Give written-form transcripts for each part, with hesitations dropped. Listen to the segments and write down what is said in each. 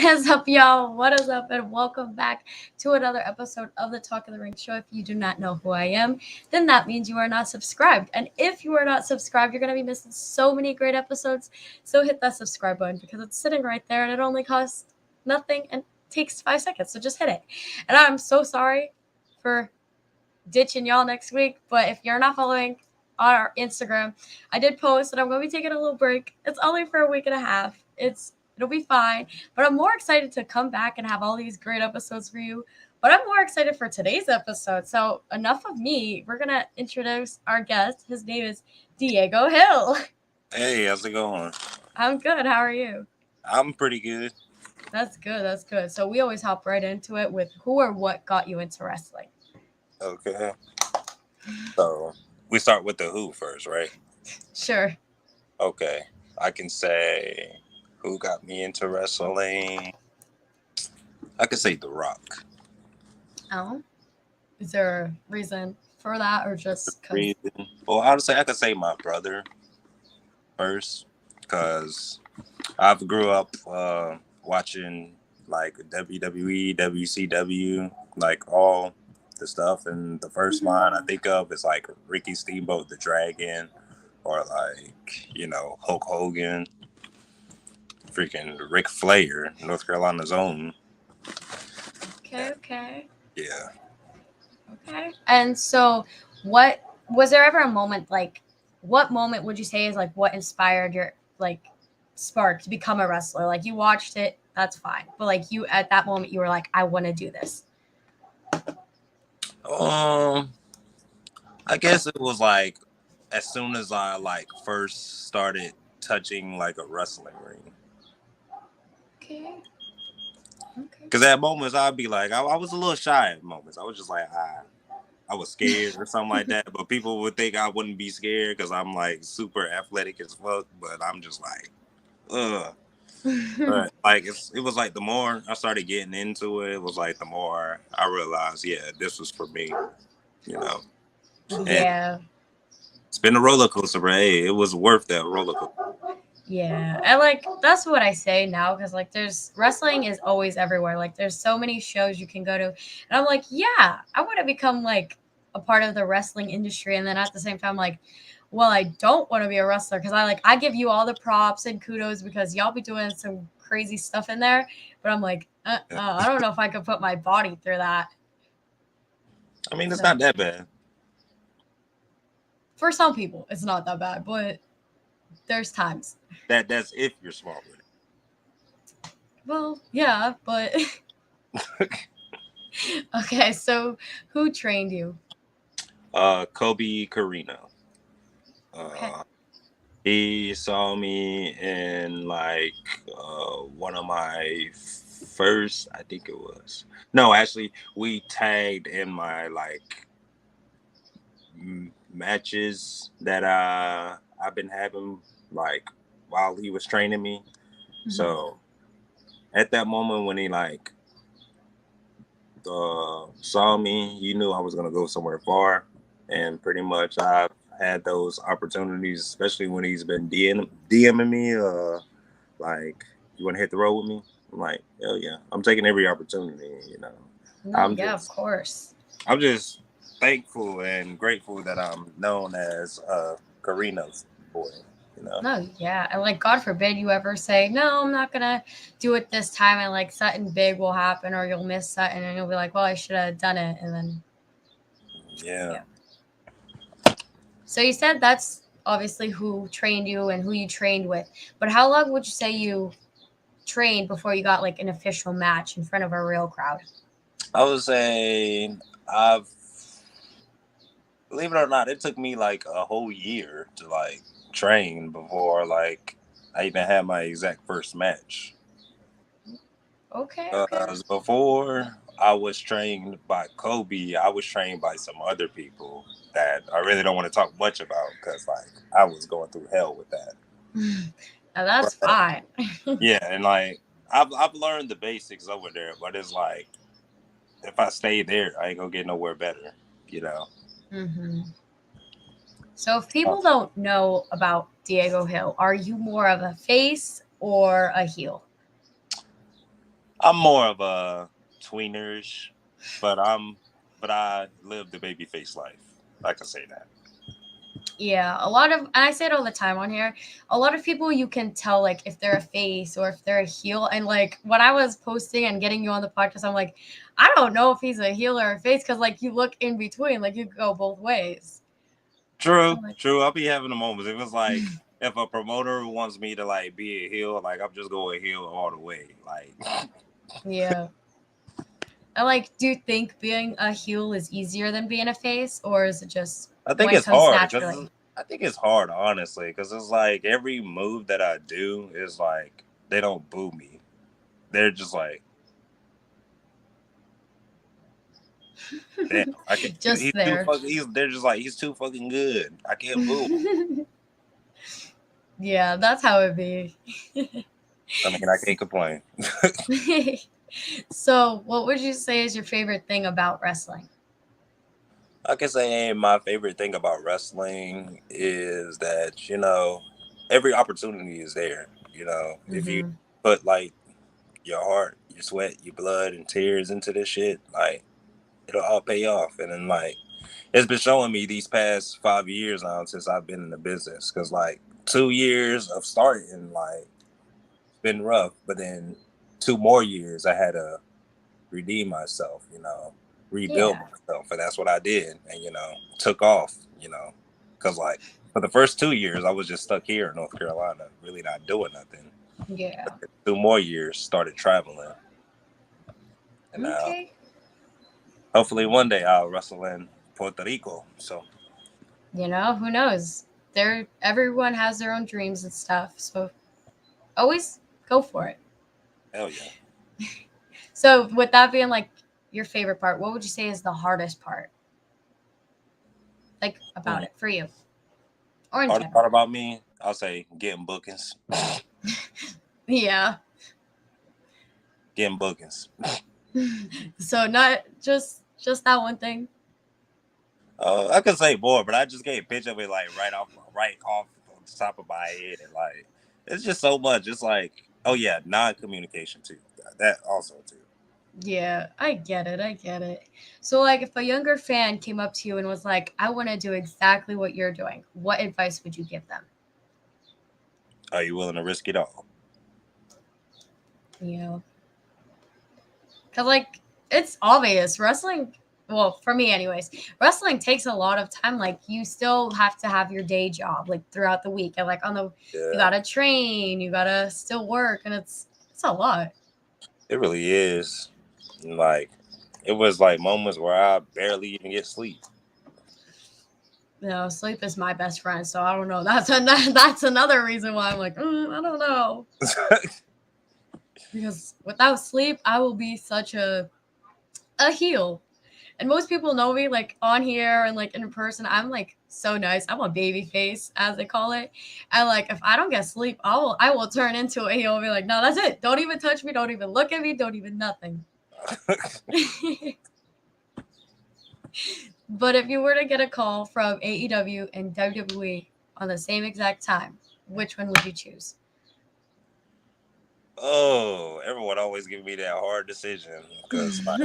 is up, y'all? What is up? And welcome back to another episode of the Talk of the Ring show. If you do not know who I am, then that means you are not subscribed. And if you are not subscribed, you're going to be missing so many great episodes. So hit that subscribe button because it's sitting right there and it only costs nothing and takes 5 seconds. So just hit it. And I'm so sorry for ditching y'all next week. But if you're not following on our Instagram, I did post that I'm going to be taking a little break. It's only for a week and a half. It'll be fine. But I'm more excited to come back and have all these great episodes for you. But I'm more excited for today's episode. So enough of me. We're going to introduce our guest. His name is Diego Hill. Hey, how's it going? I'm good. How are you? I'm pretty good. That's good. That's good. So we always hop right into it with who or what got you into wrestling. Okay. So we start with the who first, right? Sure. Okay. I can say who got me into wrestling. I could say The Rock. Oh, is there a reason for that or just because? Reason. Well, honestly, I could say my brother first because I've grew up watching like WWE, WCW, like all the stuff. And the first line I think of is like Ricky Steamboat, the Dragon, or like, Hulk Hogan, freaking Ric Flair, North Carolina's own. Okay. Yeah. Okay. And so, what was there ever a moment like? What moment would you say is like what inspired your like spark to become a wrestler? Like you watched it, that's fine, but like you at that moment you were like, I want to do this. Um, I guess it was like as soon as I like first started touching like a wrestling ring. Okay. Okay. Because at moments I'd be like, I was a little shy at moments. I was just like, I was scared or something like that. But people would think I wouldn't be scared because I'm like super athletic as fuck. But I'm just like, ugh. But like it was like the more I started getting into it, it was like the more I realized, yeah, this was for me, you know. And Yeah. it's been a roller coaster, but hey, it was worth that roller coaster. Yeah, and like that's what I say now because like there's wrestling is always everywhere. Like there's so many shows you can go to, and I'm like, yeah, I want to become like a part of the wrestling industry, and then at the same time, like, well, I don't want to be a wrestler because I give you all the props and kudos because y'all be doing some crazy stuff in there, but I'm like, I don't know if I could put my body through that. I mean, it's So not that bad. for some people, it's not that bad, but there's times. That's if you're smart with Well, yeah, but it. okay, so who trained you? Kobe Carino. Okay. Uh, he saw me in like one of my first, I think it was. No, actually, we tagged in my like matches that I've been having like while he was training me. Mhm. So at that moment when he like saw me, he knew I was gonna go somewhere far, and pretty much I've had those opportunities, especially when he's been DMing me, like you want to hit the road with me. I'm like, hell yeah, I'm taking every opportunity. No, I'm yeah, of just, course. I'm just thankful and grateful that I'm known as Karina's boy. You know, No, yeah. And like God forbid you ever say, no, I'm not gonna do it this time and like something big will happen or you'll miss something and you'll be like, well, I should have done it and then yeah. yeah. So you said that's obviously who trained you and who you trained with. But how long would you say you trained before you got like an official match in front of a real crowd? I would say I've believe it or not, it took me like a whole year to like train before like I even had my exact first match. Okay. Before I was trained by Kobe, I was trained by some other people that I really don't want to talk much about because like I was going through hell with that. Now that's But fine. yeah, and like I've learned the basics over there, but it's like if I stay there, I ain't gonna get nowhere better, you know. hmm So if people don't know about Diego Hill, are you more of a face or a heel? I'm more of a tweenerish, but I live the babyface life. I can say that. Yeah, a lot of, and I say it all the time on here. A lot of people you can tell like if they're a face or if they're a heel. And like when I was posting and getting you on the podcast, I'm like, I don't know if he's a heel or a face because like you look in between, like you go both ways. True, Like, true. I'll be having the moments. It was like if a promoter wants me to like be a heel, like I'm just going heel all the way. Like yeah. And like, do you think being a heel is easier than being a face, or is it just I think when it it's comes hard naturally? I think it's hard honestly because it's like every move that I do is like they don't boo me. They're just like, damn, I can. Just He's too there. fucking. They're just like he's too fucking good. I can't boo him. Yeah, that's how it be. I mean, I can't complain. So, what would you say is your favorite thing about wrestling? I can say my favorite thing about wrestling is that every opportunity is there. If you Hmm. put like your heart, your sweat, your blood, and tears into this shit, like it'll all pay off. And then like it's been showing me these past 5 years now since I've been in the business. Because like 2 years of starting, like it's been rough, but then 2 more years I had to redeem myself, rebuild Yeah. myself, and that's what I did, and took off, because like for the first 2 years I was just stuck here in North Carolina, really not doing nothing. Yeah. 2 more years started traveling, and Okay. hopefully one day I'll wrestle in Puerto Rico. So Who knows? Everyone has their own dreams and stuff. So, always go for it. hell yeah. So, with that being like your favorite part, what would you say is the hardest part? Like about Hmm. it for you or in Hardest part general? about me, I'll say getting bookings. Yeah. Getting bookings. So not just that one thing. I could say more, but I just can't picture it like right off on the top of my head. And like, it's just so much. It's like, oh yeah, non-communication too. That also too. Yeah, I get it. I get it. So like if a younger fan came up to you and was like, "I want to do exactly what you're doing." What advice would you give them? Are you willing to risk it all? You Cuz like it's obvious wrestling, well, for me anyways, wrestling takes a lot of time. Like you still have to have your day job like throughout the week, and like on the you Yeah, got to train, you got to still work, and it's a lot. it really is. Like, it was like moments where I barely even get sleep. Sleep is my best friend, so I don't know. That's another reason why I'm like, I don't know, because without sleep, I will be such a heel. And most people know me like on here and like in person. I'm like so nice. I'm a baby face, as they call it. And like if I don't get sleep, I will turn into a heel and be like, no, that's it. Don't even touch me. Don't even look at me. Don't even nothing. But if you were to get a call from AEW and WWE on the same exact time, which one would you choose? Oh, everyone always give me that hard decision because like,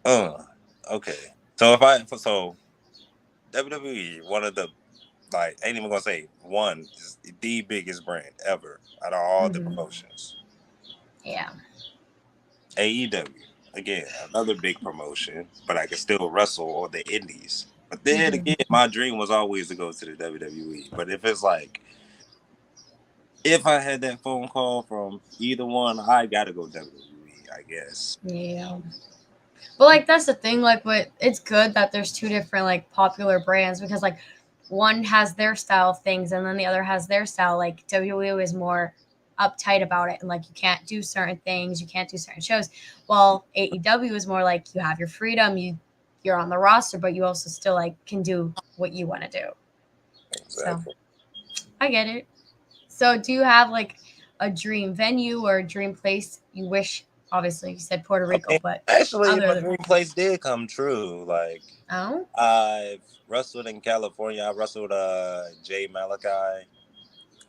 uh, okay. So WWE, one of the like, ain't even gonna say one is the biggest brand ever out of all the Mhm. promotions. Yeah. AEW, again, another big promotion, but I can still wrestle on the indies. But then Hmm. again, my dream was always to go to the WWE. But if it's like, if I had that phone call from either one, I gotta go WWE, I guess. Yeah. But like that's the thing, like what it's good that there's two different like popular brands because like one has their style of things and then the other has their style. Like WWE is more uptight about it and like you can't do certain things, you can't do certain shows. While AEW is more like you have your freedom, you're on the roster, but you also still like can do what you want to do. So Exactly. I get it. So do you have like a dream venue or a dream place you wish? Obviously, you said Puerto I Rico, mean, but actually, other my than dream place did come true. Like, oh, I've wrestled in California. I wrestled Jay Malachi.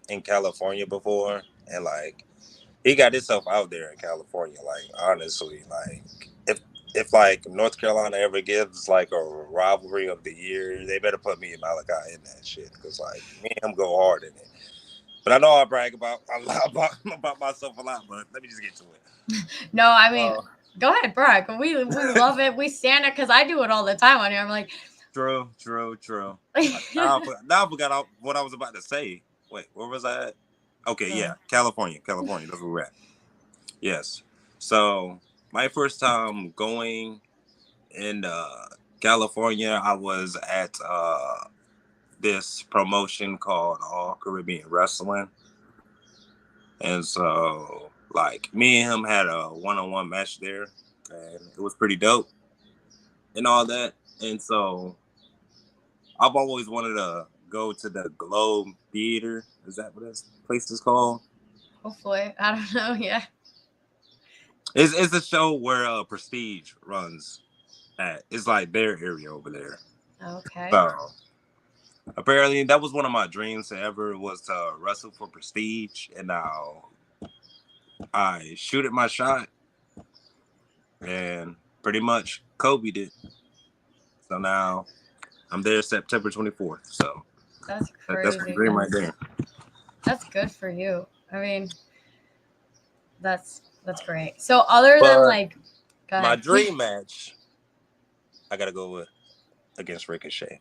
in California before, and like he got himself out there in California. Like honestly, like if like North Carolina ever gives like a rivalry of the year, they better put me and Malachi in that shit because like me and him go hard in it. But I know I brag about a lot about myself a lot, but let me just get to it. No, I mean, Uh, go ahead, Brock. We love it. We stand it because I do it all the time on here. I'm like, True. Now I forgot what I was about to say. Wait, where was I at? Okay, yeah, California. That's where we're at. Yes. So my first time going in California, I was at this promotion called All Caribbean Wrestling, and so like me and him had a one-on-one match there, and it was pretty dope and all that. And so I've always wanted to go to the Globe Theater. Is that what this place is called? hopefully, I don't know. Yeah. It's a show where Prestige runs at. It's like their area over there. Okay. So apparently that was one of my dreams to ever was to wrestle for Prestige, and now I shoot at my shot, and pretty much Kobe did. So now I'm there September 24th. So That's crazy. that's my dream right there. That's good for you. I mean, that's great. So other than like, go my ahead. dream match, I gotta go with against Ricochet.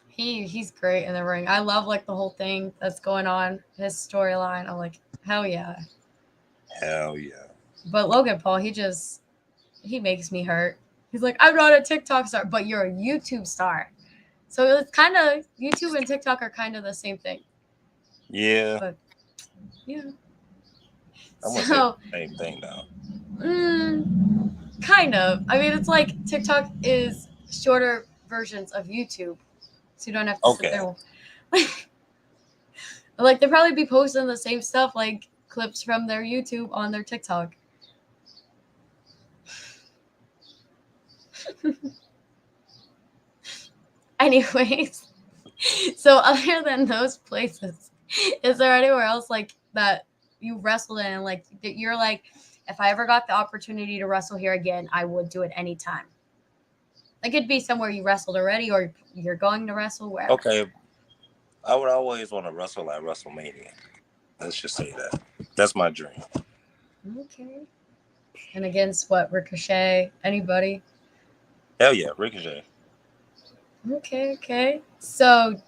He's great in the ring. I love like the whole thing that's going on, his storyline. I'm like, hell yeah. Hell yeah. But Logan Paul, he makes me hurt. He's like, I'm not a TikTok star, but you're a YouTube star. So it's kind of YouTube and TikTok are kind of the same thing. Yeah. But yeah. I'm gonna say the same thing now. Kind of. I mean, it's like TikTok is shorter versions of YouTube, so you don't have to sit there. Like they probably be posting the same stuff, like clips from their YouTube on their TikTok. Anyways, so other than those places, is there anywhere else like that you wrestled in and like that you're like, if I ever got the opportunity to wrestle here again, I would do it anytime? Like it'd be somewhere you wrestled already or you're going to wrestle wherever. Okay. I would always want to wrestle at WrestleMania. Let's just say that. That's my dream. Okay. And against what? Ricochet? Anybody? Hell yeah, Ricochet. Okay. So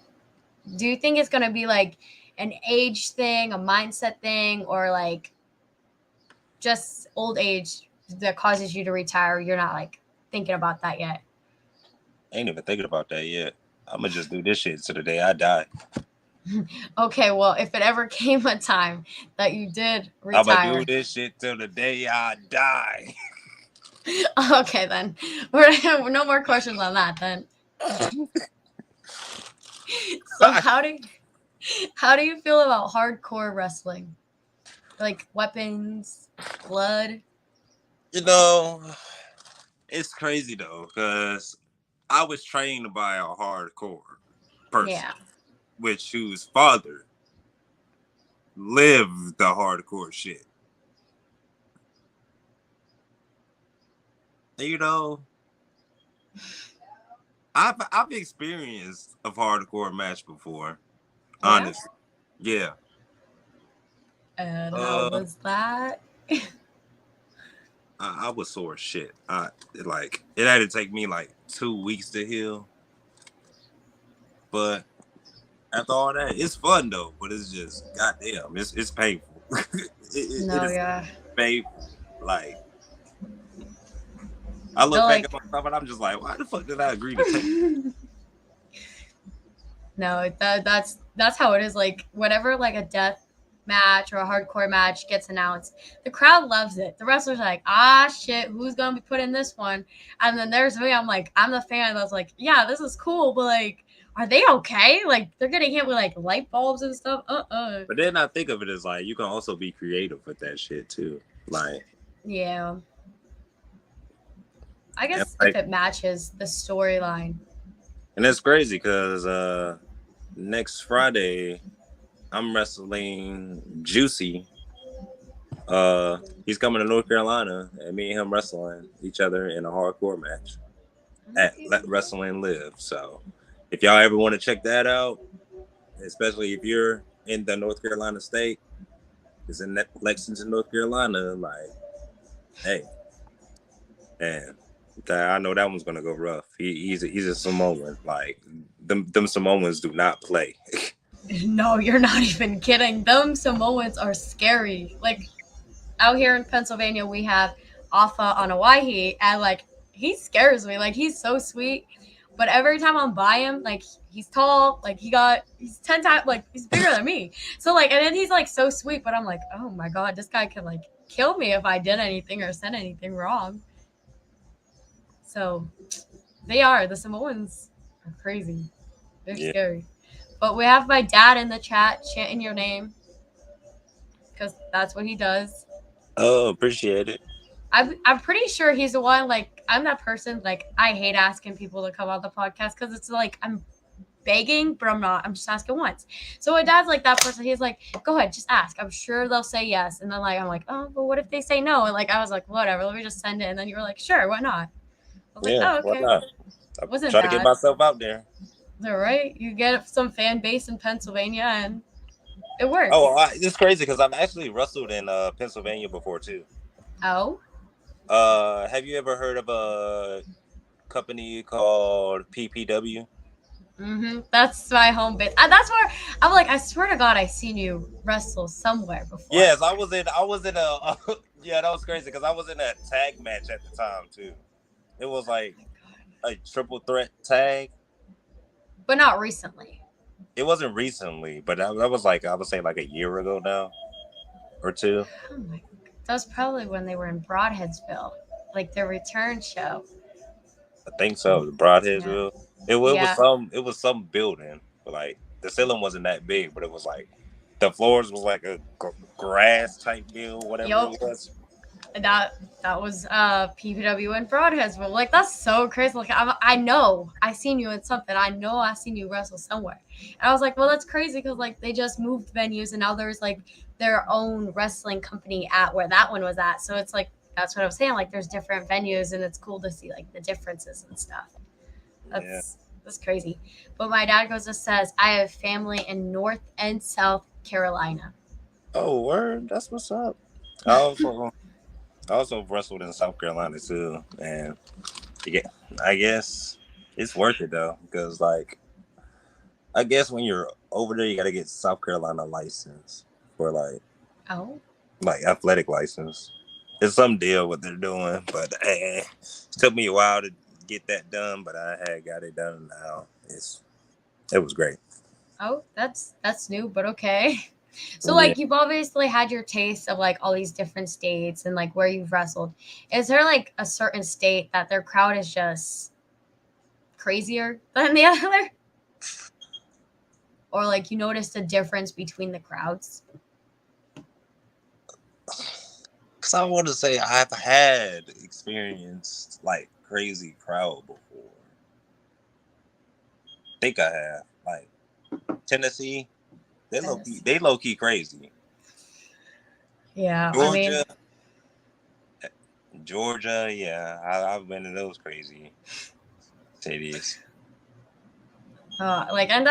do you think it's going to be like an age thing, a mindset thing, or like just old age that causes you to retire? You're not like thinking about that yet. I ain't even thinking about that yet. I'm going to just do this shit to the day I die. Okay, well, if it ever came a time that you did retire. I'm going to do this shit till the day I die. Okay, then. We're no more questions on that, then. So how do you feel about hardcore wrestling? Like weapons, blood? You know, it's crazy though, because I was trained by a hardcore person, which whose father lived the hardcore shit. You know, I've experienced a hardcore match before. Honestly, yeah. And how was that? I was sore as shit. It had to take me like 2 weeks to heal. But after all that, it's fun though. But it's just goddamn, it's painful. It is painful. Like I look back at myself and I'm just like, why the fuck did I agree to take? No, that's how it is. Like whenever like a death match or a hardcore match gets announced, the crowd loves it. The wrestlers are like, shit, who's gonna be put in this one? And then there's me, I'm like, I'm the fan that's like, yeah, this is cool, but like, are they okay? Like they're getting hit with like light bulbs and stuff. But then I think of it as like you can also be creative with that shit too. Like yeah. I guess if it matches the storyline. And that's crazy because next Friday I'm wrestling Juicy. He's coming to North Carolina, and me and him wrestling each other in a hardcore match at Let Wrestling Live. So, if y'all ever want to check that out, especially if you're in the North Carolina state, it's in Lexington, North Carolina. Like, hey, man, I know that one's gonna go rough. He's a Samoan. Like, them Samoans do not play. No, you're not even kidding. Them Samoans are scary. Like out here in Pennsylvania, we have Alpha on Hawaii, and like he scares me. Like he's so sweet, but every time I'm by him, like he's tall, like he's 10 times, like he's bigger than me. So like, and then he's like so sweet, but I'm like, oh my god, this guy could like kill me if I did anything or said anything wrong. So the Samoans are crazy. They're Yeah. scary. But we have my dad in the chat chanting your name because that's what he does. Oh, appreciate it. I'm pretty sure he's the one. Like I'm that person. Like I hate asking people to come on the podcast because it's like I'm begging, but I'm not. I'm just asking once. So my dad's like that person. He's like, go ahead, just ask. I'm sure they'll say yes. And then like I'm like, oh, but what if they say no? And like I was like, whatever. Let me just send it. And then you were like, sure, why not? I was like, Yeah, oh, why okay. not? I Wasn't try to get bad. myself out there. All right, you get some fan base in Pennsylvania, and it works. Oh, it's crazy because I've actually wrestled in Pennsylvania before too. Oh. Have you ever heard of a company called PPW? That's my home base. That's where I'm like, I swear to God, I seen you wrestle somewhere before. Yes, I was in a yeah, that was crazy because I was in a tag match at the time too. It was like a triple threat tag. But not recently. It wasn't recently, but that was like I would say like a year ago now or two. Oh my, that was probably when they were in Broadheadsville, like their return show. I think so. The Yeah. Broadheadsville. Yeah. It was some building, but like the ceiling wasn't that big, but it was like the floors was like a grass type deal, whatever Yup. it was. And that was PPW and Broadheadsville. Like that's so crazy. Like I know I seen you in something. I know I seen you wrestle somewhere. And I was like, well, that's crazy because like they just moved venues and now there's like their own wrestling company at where that one was at. So it's like that's what I was saying. Like there's different venues and it's cool to see like the differences and stuff. Yeah. That's crazy. But my dad goes and says, I have family in North and South Carolina. Oh, word. That's what's up. I also wrestled in South Carolina too, and yeah, I guess it's worth it though because like I guess when you're over there, you got to get South Carolina license for Oh. like athletic license. It's some deal what they're doing, but it took me a while to get that done, but I had got it done now. It was great. Oh, that's new, but okay. So Yeah. like you've obviously had your taste of like all these different states and like where you've wrestled. Is there like a certain state that their crowd is just crazier than the other? Or like you noticed a difference between the crowds? Cause I want to say I've had experienced like crazy crowd before. I think I have like Tennessee. They low key crazy. Yeah, Georgia, yeah, I've been to those crazy cities. like, and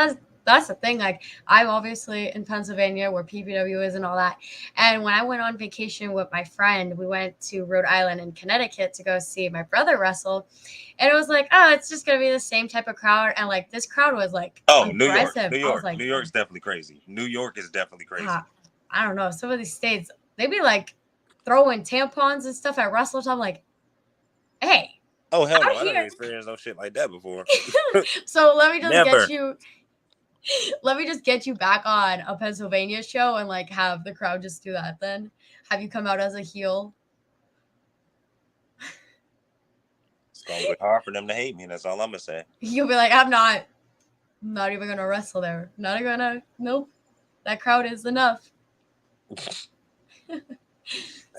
that's the thing. Like, I'm obviously in Pennsylvania where PPW is and all that. And when I went on vacation with my friend, we went to Rhode Island and Connecticut to go see my brother wrestle. And it was like, oh, it's just gonna be the same type of crowd. And like this crowd was like aggressive. I was like, New York's definitely crazy. New York is definitely crazy. I don't know. Some of these states, they be like throwing tampons and stuff at wrestlers. I'm like, hey. Oh hell no! I didn't experience no shit like that before. So let me just get you back on a Pennsylvania show and like have the crowd just do that. Then have you come out as a heel? It's gonna be hard for them to hate me. That's all I'm gonna say. You'll be like, I'm not even gonna wrestle there. Not even gonna. Nope. That crowd is enough.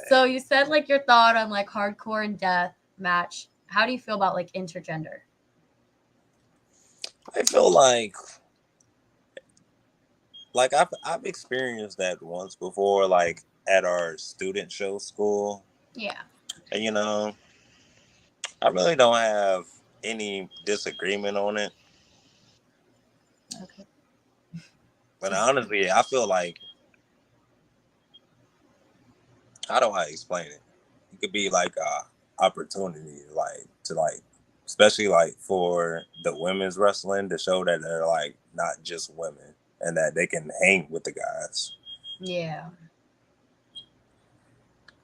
So you said like your thought on like hardcore and death match. How do you feel about like intergender? I feel like like I've experienced that once before, like at our student show school, Yeah. and I really don't have any disagreement on it. Okay. But Just honestly, I feel like I don't know how to explain it. It could be like a opportunity, like to like, especially like for the women's wrestling to show that they're like not just women and that they can hang with the guys. yeah.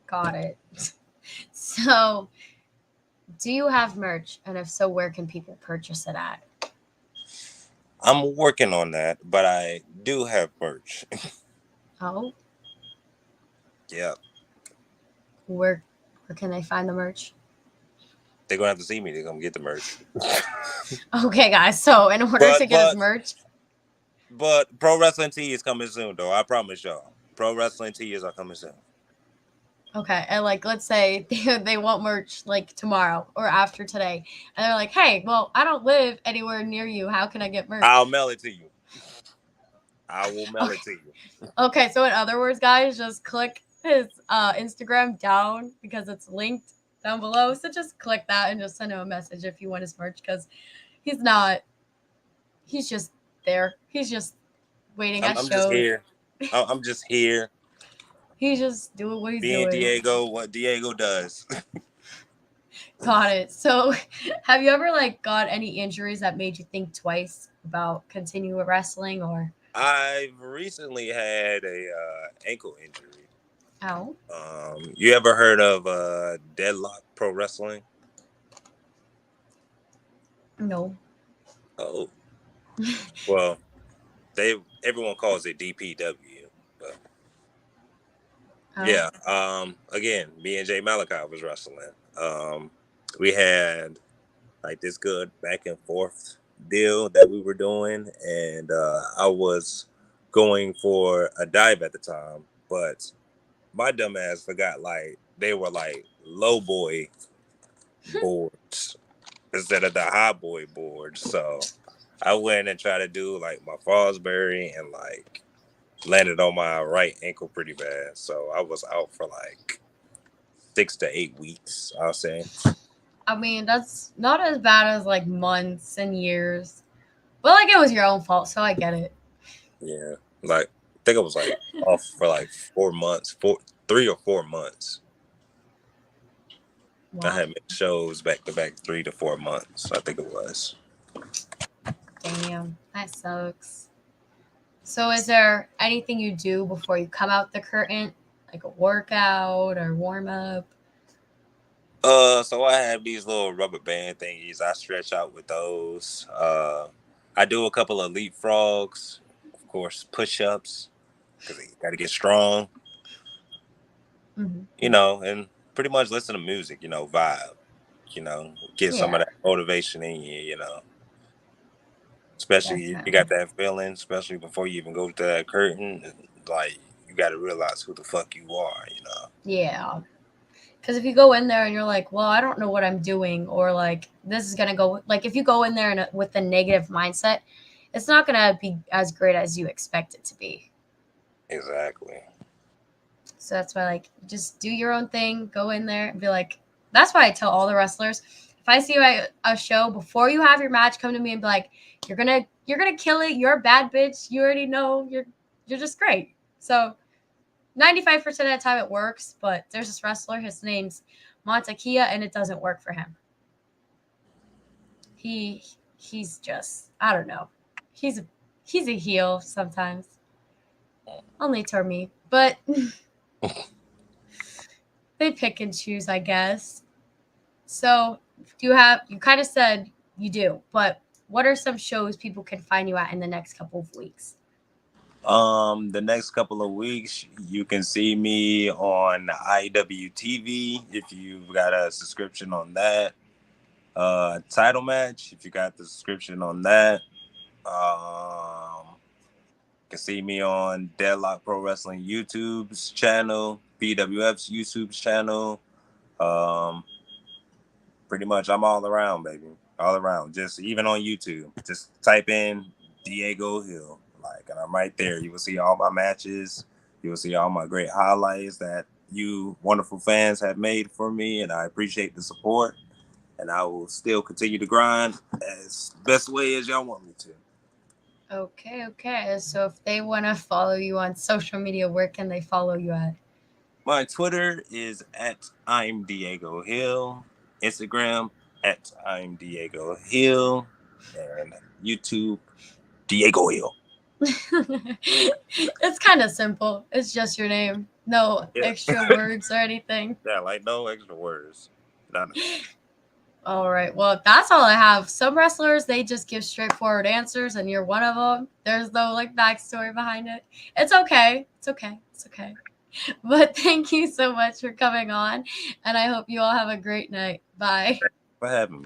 Got it. So, do you have merch? And if so, where can people purchase it at? I'm working on that, but I do have merch. Oh, Yeah, where where can they find the merch? they're gonna have to see me. They're gonna get the merch. Okay, guys. So, in order But to get his but merch, but pro wrestling tee is coming soon, though. I promise y'all. Pro wrestling tees are coming soon. okay, and like let's say they want merch like tomorrow or after today, and they're like, "Hey, well, I don't live anywhere near you. How can I get I'll merch?" mail it to you. I will mail it Okay. to you. Okay, so in other words, guys, just click his Instagram down because it's linked down below. So just click that and just send him a message if you want his merch because he's not. He's just there. He's just waiting at I'm just shows. here. I'm just here He's just doing what he's being doing. Diego. What Diego does. Got it. So, have you ever like got any injuries that made you think twice about continuing wrestling or? I've recently had a ankle injury. Ow. You ever heard of Deadlock Pro Wrestling? No. Oh, well, they everyone calls it DPW, but Oh. yeah. Again, me and Jay Malachi was wrestling. We had like this good back and forth deal that we were doing, and I was going for a dive at the time, but my dumb ass forgot like they were like low boy boards instead of the high boy boards. So I went and tried to do like my Fosbury and like landed on my right ankle pretty bad. So I was out for like 6 to 8 weeks, I'll say. I mean, that's not as bad as like months and years. But like it was your own fault, so I get it. Yeah. Like I think I was like off for like 4 months, 3 or 4 months. I Wow. had made shows back to back 3 to 4 months, I think it was. Damn. That sucks. So is there anything you do before you come out the curtain? Like a workout or warm up? So I have these little rubber band thingies. I stretch out with those. I do a couple of leapfrogs, of course, push ups because you got to get strong, Mm-hmm. and pretty much listen to music, vibe, get some of Yeah, that motivation in you, especially if you got definitely. that feeling, especially before you even go to that curtain, like you got to realize who the fuck you are. Yeah. Because if you go in there and you're like, well, I don't know what I'm doing, or like, this is going to go, like, if you go in there with a negative mindset, it's not going to be as great as you expect it to be. Exactly. So that's why, like, just do your own thing, go in there and be like, that's why I tell all the wrestlers, if I see you at a show before you have your match, come to me and be like, you're gonna kill it. You're a bad bitch. You already know you're just great. So 95% of the time it works, but there's this wrestler, his name's Montakia, and it doesn't work for him. He's just, I don't know. He's he's a heel sometimes. Only to me. But they pick and choose, I guess. So you kind of said you do, but what are some shows people can find you at in the next couple of weeks? The next couple of weeks, you can see me on IWTV if you've got a subscription on that. Title match if you got the subscription on that. You can see me on Deadlock Pro Wrestling YouTube's channel, BWF's YouTube's channel. Um, Pretty much, I'm all around, baby, all around. Just even on YouTube, just type in Diego Hill. Like, and I'm right there. You will see all my matches. You will see all my great highlights that you wonderful fans have made for me, and I appreciate the support. And I will still continue to grind as best way as y'all want me to. Okay. So if they want to follow you on social media, where can they follow you at? My Twitter is at I'm Diego Hill. Instagram at I'm Diego Hill. And YouTube, Diego Hill. It's kind of simple. It's just your name. No extra words or anything. Yeah, like no extra words. All right. Well, that's all I have. Some wrestlers, they just give straightforward answers, and you're one of them. There's no like backstory behind it. It's okay. It's okay. It's okay. But thank you so much for coming on, and I hope you all have a great night. Bye. For having me.